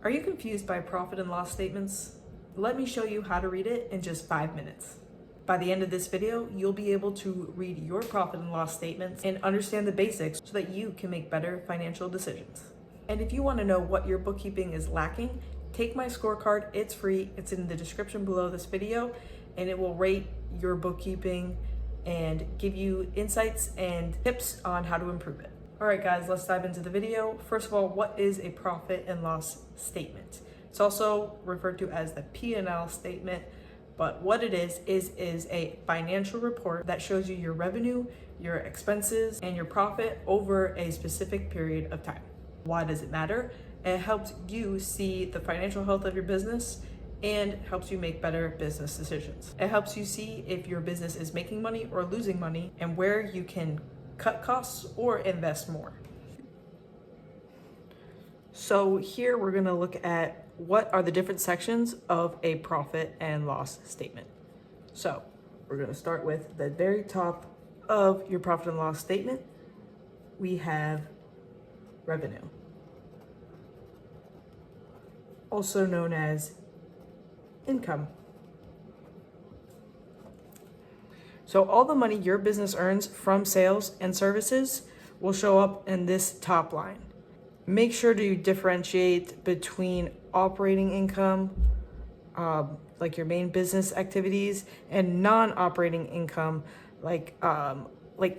Are you confused by profit and loss statements? Let me show you how to read it in just 5 minutes. By the end of this video, you'll be able to read your profit and loss statements and understand the basics so that you can make better financial decisions. And if you want to know what your bookkeeping is lacking, take my scorecard. It's free. It's in the description below this video, and it will rate your bookkeeping and give you insights and tips on how to improve it. All right, guys, let's dive into the video. First of all, what is a profit and loss statement? It's also referred to as the P&L statement, but what it is a financial report that shows you your revenue, your expenses, and your profit over a specific period of time. Why does it matter? It helps you see the financial health of your business and helps you make better business decisions. It helps you see if your business is making money or losing money and where you can cut costs or invest more. So here we're going to look at what are the different sections of a profit and loss statement. So we're going to start with the very top of your profit and loss statement. We have revenue, also known as income. So all the money your business earns from sales and services will show up in this top line. Make sure to differentiate between operating income, like your main business activities, and non-operating income, like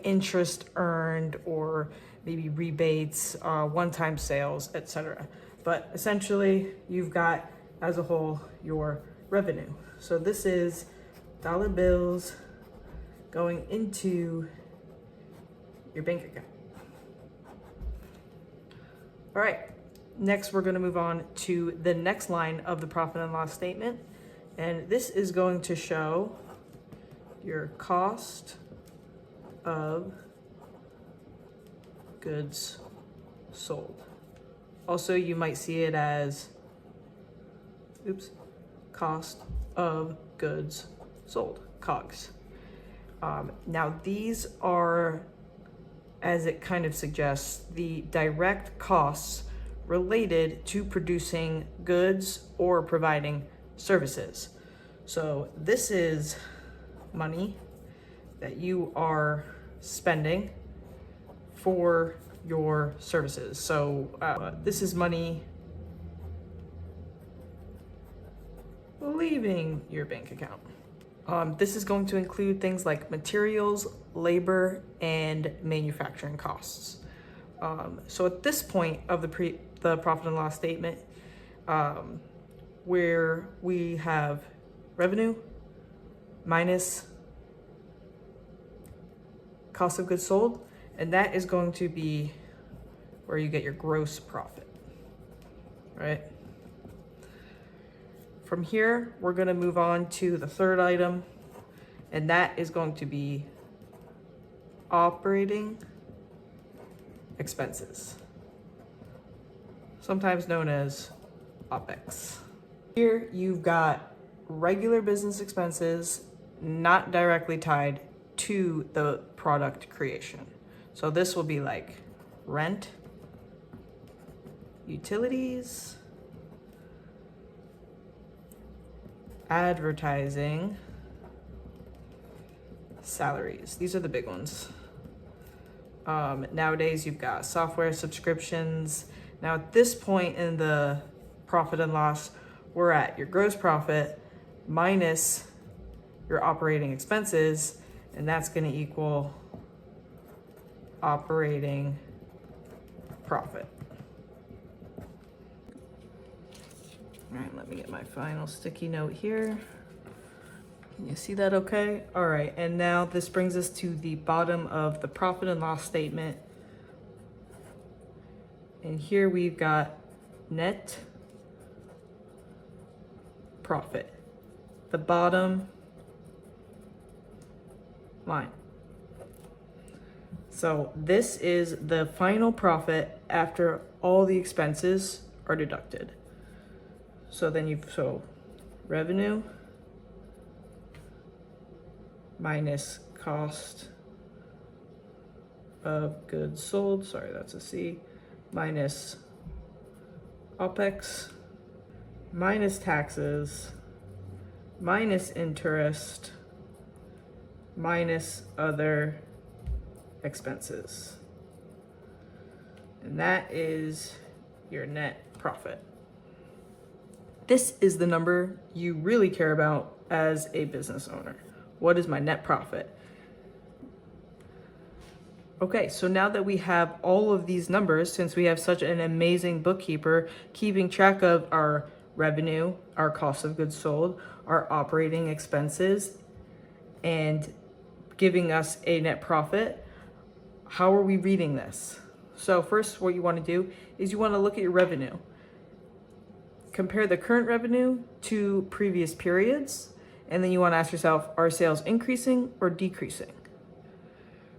interest earned or maybe rebates, one-time sales, etc. But essentially, you've got as a whole your revenue. So this is dollar bills going into your bank account. All right, next we're going to move on to the next line of the profit and loss statement. And this is going to show your cost of goods sold. Also, you might see it as, cost of goods sold, COGS. Now these are, as it kind of suggests, the direct costs related to producing goods or providing services. So this is money that you are spending for your services. So this is money leaving your bank account. This is going to include things like materials, labor, and manufacturing costs. So at this point of the profit and loss statement, where we have revenue minus cost of goods sold, and that is going to be where you get your gross profit, right? From here, we're going to move on to the third item, and that is going to be operating expenses, sometimes known as OPEX. Here, you've got regular business expenses not directly tied to the product creation. So this will be like rent, utilities, advertising, salaries. These are the big ones. Nowadays, you've got software subscriptions. Now, at this point in the profit and loss, we're at your gross profit minus your operating expenses, and that's going to equal operating profit. All right, let me get my final sticky note here. Can you see that okay? All right, and now this brings us to the bottom of the profit and loss statement. And here we've got net profit, the bottom line. So this is the final profit after all the expenses are deducted. So then revenue minus cost of goods sold, sorry, that's a C, minus OPEX minus taxes, minus interest, minus other expenses. And that is your net profit. This is the number you really care about as a business owner. What is my net profit? Okay, so now that we have all of these numbers, since we have such an amazing bookkeeper keeping track of our revenue, our cost of goods sold, our operating expenses, and giving us a net profit, how are we reading this? So first, what you want to do is you want to look at your revenue. Compare the current revenue to previous periods, and then you want to ask yourself, are sales increasing or decreasing?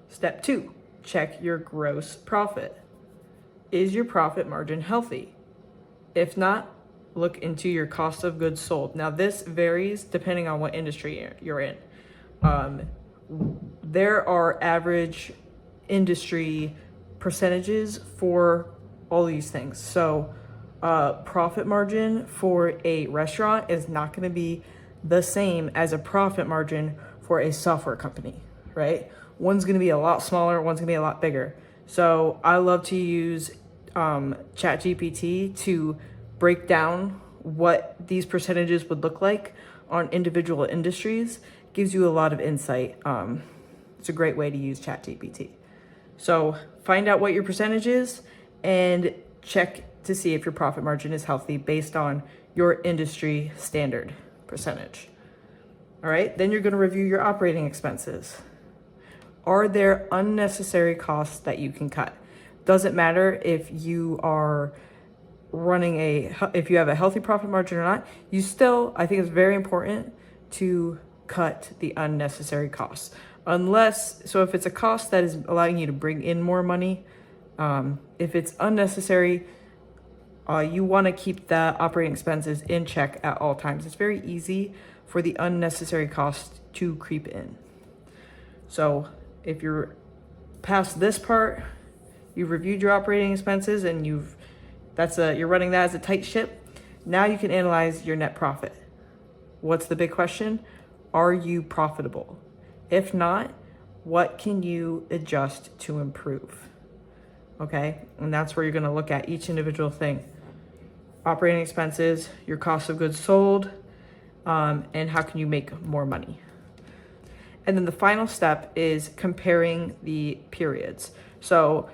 Step 2, check your gross profit. Is your profit margin healthy? If not, look into your cost of goods sold. Now this varies depending on what industry you're in. There are average industry percentages for all these things. So profit margin for a restaurant is not going to be the same as a profit margin for a software company, right? One's going to be a lot smaller, one's going to be a lot bigger. So I love to use ChatGPT to break down what these percentages would look like on individual industries. Gives you a lot of insight. It's a great way to use ChatGPT. So find out what your percentage is and check to see if your profit margin is healthy based on your industry standard percentage. All right, then you're going to review your operating expenses. Are there unnecessary costs that you can cut? Doesn't matter if you are if you have a healthy profit margin or not, I think it's very important to cut the unnecessary costs. If it's a cost that is allowing you to bring in more money, if it's unnecessary, you want to keep the operating expenses in check at all times. It's very easy for the unnecessary costs to creep in. So if you're past this part, you've reviewed your operating expenses and you're running that as a tight ship. Now you can analyze your net profit. What's the big question? Are you profitable? If not, what can you adjust to improve? Okay, and that's where you're going to look at each individual thing. Operating expenses, your cost of goods sold, and how can you make more money? And then the final step is comparing the periods. So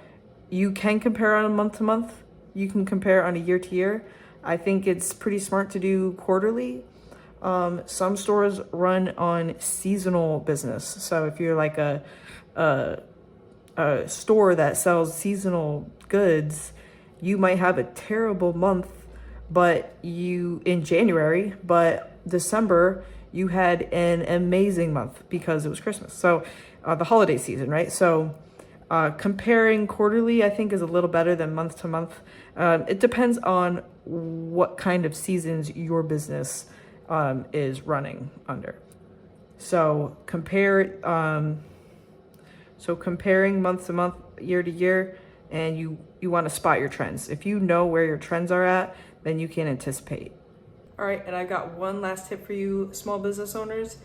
you can compare on a month to month. You can compare on a year to year. I think it's pretty smart to do quarterly. Some stores run on seasonal business. So if you're like a store that sells seasonal goods, you might have a terrible month, in January, but December, you had an amazing month because it was Christmas. So the holiday season, right? So comparing quarterly, I think, is a little better than month to month. It depends on what kind of seasons your business is running under. So comparing month to month, year to year, and you want to spot your trends. If you know where your trends are at, then you can anticipate. All right, and I got one last tip for you small business owners.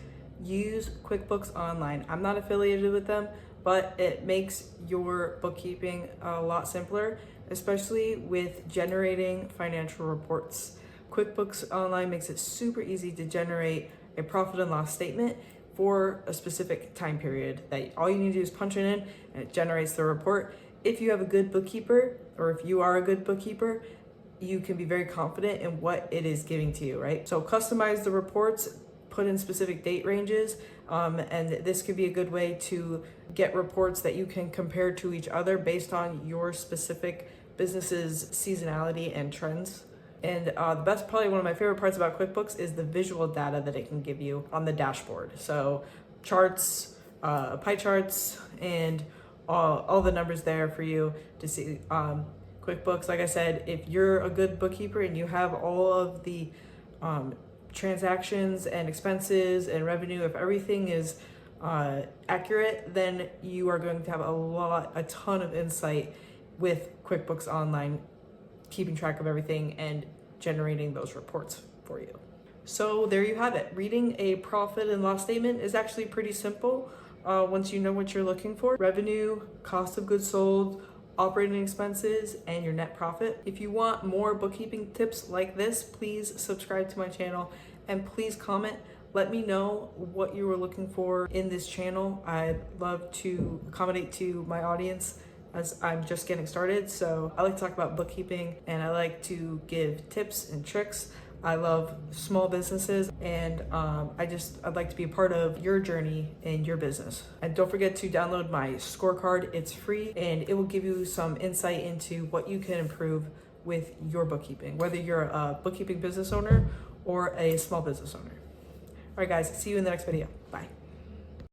Use QuickBooks Online. I'm not affiliated with them, but it makes your bookkeeping a lot simpler, especially with generating financial reports. QuickBooks Online makes it super easy to generate a profit and loss statement for a specific time period that all you need to do is punch it in and it generates the report. If you have a good bookkeeper, or if you are a good bookkeeper, you can be very confident in what it is giving to you, right? So customize the reports, put in specific date ranges, and this could be a good way to get reports that you can compare to each other based on your specific business's seasonality and trends. And probably one of my favorite parts about QuickBooks is the visual data that it can give you on the dashboard. So charts, pie charts, and all the numbers there for you to see. QuickBooks, like I said, if you're a good bookkeeper and you have all of the transactions and expenses and revenue, if everything is accurate, then you are going to have a ton of insight with QuickBooks Online, keeping track of everything and generating those reports. for you. So there you have it. Reading a profit and loss statement is actually pretty simple once you know what you're looking for: revenue, cost of goods sold, operating expenses, and your net profit. If you want more bookkeeping tips like this, please subscribe to my channel and please comment. Let me know what you were looking for in this channel. I'd love to accommodate to my audience as I'm just getting started. So I like to talk about bookkeeping and I like to give tips and tricks. I love small businesses and I'd like to be a part of your journey in your business. And don't forget to download my scorecard. It's free and it will give you some insight into what you can improve with your bookkeeping, whether you're a bookkeeping business owner or a small business owner. All right, guys, see you in the next video. Bye.